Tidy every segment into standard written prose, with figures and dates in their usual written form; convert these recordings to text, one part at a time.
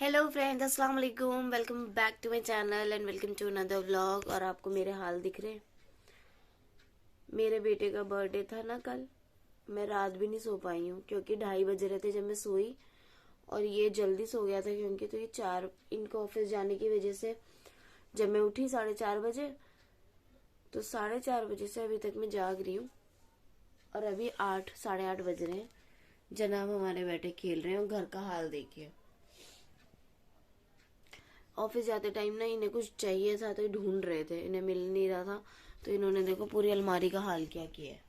Hello friends, अस्सलाम वालेकुम। Welcome back to my channel and welcome to another vlog. और आपको मेरे हाल दिख रहे हैं। मेरे बेटे का बर्थडे था ना कल। मैं रात भी नहीं सो पाई हूँ क्योंकि 2:30 बज रहे थे जब मैं सोई। और ये जल्दी सो गया था क्योंकि तो ये 4 इनको ऑफिस जाने की वजह से जब मैं उठी 4:30 बजे, तो 4:30 बजे से अभी तक मैं जाग रही हूँ। और अभी 8 8:30 बज रहे हैं। जनाब हमारे बेटे खेल रहे हैं और घर का हाल देखिए। ऑफिस जाते टाइम ना इन्हें कुछ चाहिए था तो ये ढूंढ रहे थे, इन्हें मिल नहीं रहा था। तो इन्होंने देखो पूरी अलमारी का हाल क्या किया है।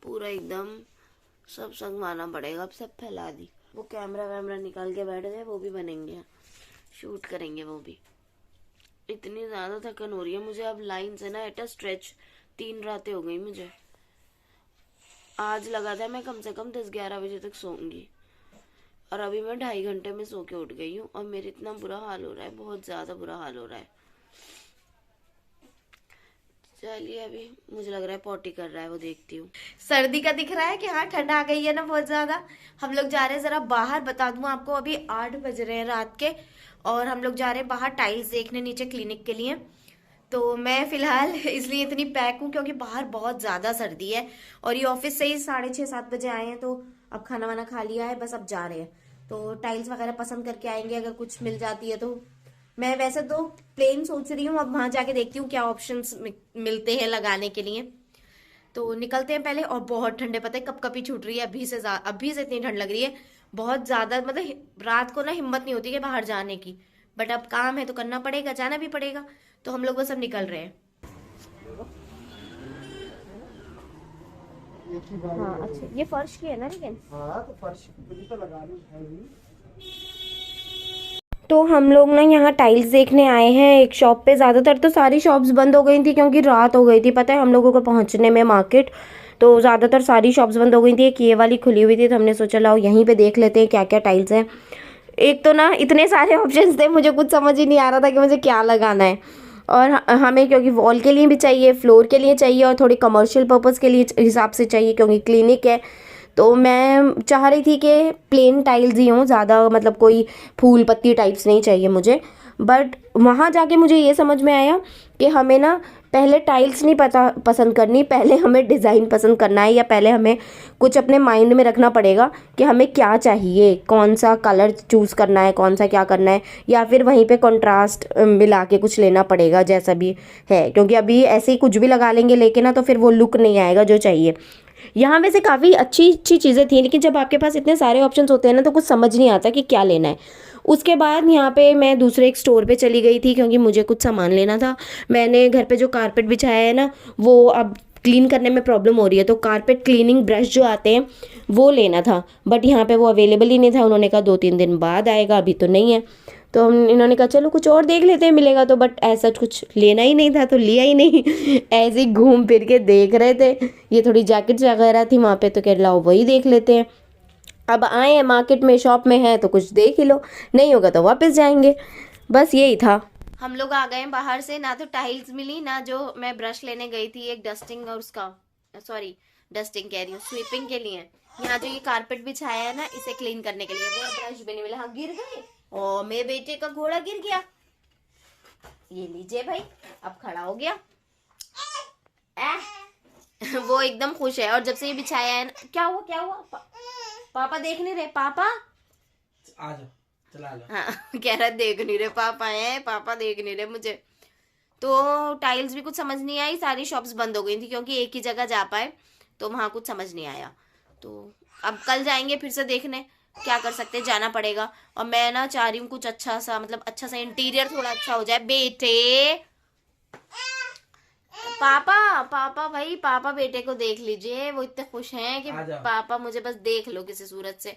पूरा एकदम सब संगवाना पड़ेगा। अब सब फैला दी। वो कैमरा वैमरा निकाल के बैठ गए, वो भी बनेंगे, शूट करेंगे वो भी। इतनी ज्यादा थकन हो रही है मुझे अब लाइन से ना, एट अ स्ट्रेच 3 रातें हो गई मुझे। आज लगा था मैं कम से कम 10-11 बजे तक सोऊंगी और अभी मैं 2.5 घंटे में सो के उठ गई हूँ। और मेरे इतना बुरा हाल हो रहा है, बहुत ज्यादा बुरा हाल हो रहा है। चलिए अभी मुझे लग रहा है पॉटी कर रहा है, वो देखती हूँ। सर्दी का दिख रहा है कि हाँ ठंड आ गई है ना बहुत ज्यादा। हम लोग जा रहे हैं जरा बाहर, बता दूं आपको अभी 8 बज रहे हैं रात के। और हम लोग जा रहे हैं बाहर टाइल्स देखने नीचे क्लिनिक के लिए। तो मैं फिलहाल इसलिए इतनी पैक हूँ क्योंकि बाहर बहुत ज्यादा सर्दी है। और ये ऑफिस से ही 6:30-7 बजे आए हैं, तो अब खाना वाना खा लिया है, बस अब जा रहे हैं। तो टाइल्स वगैरह पसंद करके आएंगे अगर कुछ मिल जाती है तो। मैं वैसे तो प्लेन सोच रही हूँ, अब वहां जाके देखती हूँ क्या ऑप्शंस मिलते हैं लगाने के लिए। तो निकलते हैं पहले। और बहुत ठंडे, पता है कब कभी छूट रही है, अभी से इतनी ठंड लग रही है बहुत ज्यादा। मतलब रात को ना हिम्मत नहीं होती कि बाहर जाने की, बट अब काम है तो करना पड़ेगा, जाना भी पड़ेगा। तो हम लोग बस अब निकल रहे हैं। एक ही बार हाँ में अच्छा, लगेगा। ये फर्श की है ना लेकिन। हाँ तो फर्श पे तो लगा ली है ही। तो हम लोग ना यहाँ टाइल्स देखने आए हैं एक शॉप पे। ज़्यादातर तो सारी शॉप्स बंद हो गई थी क्योंकि रात हो गई थी, पता है हम लोगों को पहुँचने में मार्केट। तो ज़्यादातर सारी शॉप्स बंद हो गई थी, एक ये वाली खुली हुई थी, तो हमने सोचा लाओ यहीं पे देख लेते हैं क्या क्या टाइल्स हैं। एक तो ना इतने सारे ऑप्शंस थे, मुझे कुछ समझ ही नहीं आ रहा था कि मुझे क्या लगाना है। और हमें क्योंकि वॉल के लिए भी चाहिए, फ्लोर के लिए चाहिए और थोड़ी कमर्शियल पर्पज़ के लिए हिसाब से चाहिए क्योंकि क्लिनिक है। तो मैं चाह रही थी कि प्लेन टाइल्स ही हों, ज़्यादा मतलब कोई फूल पत्ती टाइप्स नहीं चाहिए मुझे। बट वहाँ जाके मुझे ये समझ में आया कि हमें ना पहले टाइल्स नहीं पता पसंद करनी, पहले हमें डिज़ाइन पसंद करना है, या पहले हमें कुछ अपने माइंड में रखना पड़ेगा कि हमें क्या चाहिए, कौन सा कलर चूज़ करना है, कौन सा क्या करना है। या फिर वहीं पे कंट्रास्ट मिला के कुछ लेना पड़ेगा जैसा भी है, क्योंकि अभी ऐसे ही कुछ भी लगा लेंगे लेकिन ना तो फिर वो लुक नहीं आएगा जो चाहिए। यहाँ वैसे काफ़ी अच्छी अच्छी चीज़ें थी, लेकिन जब आपके पास इतने सारे ऑप्शंस होते हैं ना तो कुछ समझ नहीं आता कि क्या लेना है। उसके बाद यहाँ पे मैं दूसरे एक स्टोर पे चली गई थी क्योंकि मुझे कुछ सामान लेना था। मैंने घर पे जो कारपेट बिछाया है ना, वो अब क्लीन करने में प्रॉब्लम हो रही है, तो कारपेट क्लीनिंग ब्रश जो आते हैं वो लेना था। बट यहाँ पे वो अवेलेबल ही नहीं था, उन्होंने कहा 2-3 दिन बाद आएगा, अभी तो नहीं है। तो हम इन्होंने कहा चलो कुछ और देख लेते हैं मिलेगा तो, बट ऐसा कुछ लेना ही नहीं था तो लिया ही नहीं। ऐसे ही घूम फिर के देख रहे थे। ये थोड़ी जैकेट्स वगैरह थी वहाँ पे, तो कह लाओ वही देख लेते हैं। अब आए हैं मार्केट में, शॉप में है तो कुछ देख ही लो, नहीं होगा तो वापस जाएंगे। बस यही था। हम लोग आ गए हैं बाहर से, ना तो टाइल्स मिली ना जो मैं ब्रश लेने गई थी एक डस्टिंग और उसका, सॉरी डस्टिंग कह रही हूँ, स्वीपिंग के लिए। यहाँ जो ये कारपेट बिछाया है ना इसे क्लीन करने के लिए, वो ब्रश भी नहीं मिला। हाँ गिर गए, ओ मेरे बेटे का घोड़ा गिर गया। ये लीजिए भाई, अब खड़ा हो गया। वो एकदम खुश है। और जब से ये बिछाया है ना, क्या हुआ क्या हुआ, पापा देख नहीं रहे, पापा आ जाओ, चला लो। हाँ कह रहा देख नहीं रहे पापा है, पापा देख नहीं रहे मुझे। तो टाइल्स भी कुछ समझ नहीं आई, सारी शॉप्स बंद हो गई थी क्योंकि एक ही जगह जा पाए, तो वहाँ कुछ समझ नहीं आया। तो अब कल जाएंगे फिर से देखने, क्या कर सकते हैं, जाना पड़ेगा। और मैं ना चाह रही हूँ कुछ अच्छा सा, मतलब अच्छा सा इंटीरियर थोड़ा अच्छा हो जाए। बेटे पापा, पापा भाई, पापा बेटे को देख लीजिए, वो इतने खुश हैं कि आ जाओ। पापा मुझे बस देख लो किसी सूरत से।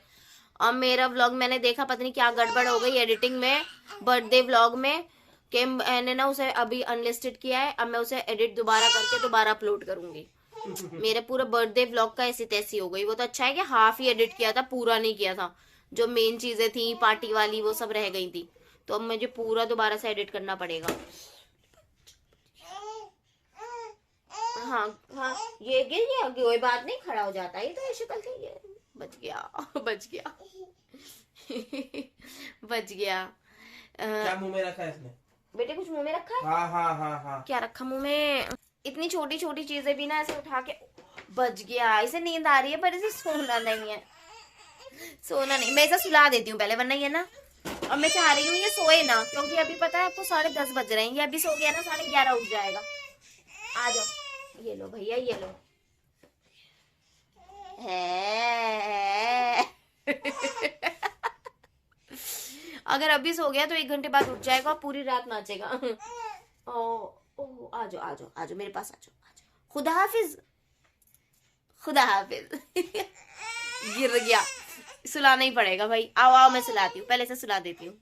और मेरा व्लॉग मैंने देखा, पता नहीं क्या गड़बड़ हो गई एडिटिंग में, बर्थडे व्लॉग में, कि मैंने ना उसे अभी अनलिस्टेड किया है। अब मैं उसे एडिट दोबारा करके दोबारा अपलोड करूंगी। मेरे पूरा बर्थडे व्लॉग का ऐसी तैसी हो गई। वो तो अच्छा है कि हाफ ही एडिट किया था, पूरा नहीं किया था। जो मेन चीजें थी पार्टी वाली वो सब रह गई थी, तो अब मुझे पूरा दोबारा से एडिट करना पड़ेगा। हाँ हाँ, ये गिर गया, कोई बात नहीं, खड़ा हो जाता है, ये तो ऐसे करके ये बच गया बच गया बच गया। क्या मुंह में रखा है इसने? बेटे कुछ मुंह में रखा है? हाँ हाँ हाँ हाँ। क्या रखा मुंह में? इतनी छोटी छोटी चीजें भी ना ऐसे उठा के। बच गया। इसे नींद आ रही है पर इसे सोना नहीं है, सोना नहीं। मैं इसे सुला देती हूँ पहले, वरना ये ना, अब मैं चाह रही हूँ ये सोए ना, क्योंकि अभी पता है आपको 10:30 बज रहे हैं। ये अभी सो गया ना 11:30 उठ जाएगा। आ जाओ, ये लो भैया, ये लो है अगर अभी सो गया तो 1 घंटे बाद उठ जाएगा और पूरी रात नाचेगा। ओ ओ, आ जाओ आ जाओ आ जाओ, मेरे पास आ जाओ आ जाओ। खुदा हाफिज, खुदा हाफिज गिर गया। सुलाना ही पड़ेगा भाई। आओ आओ, मैं सुलाती हूँ, पहले से सुला देती हूँ।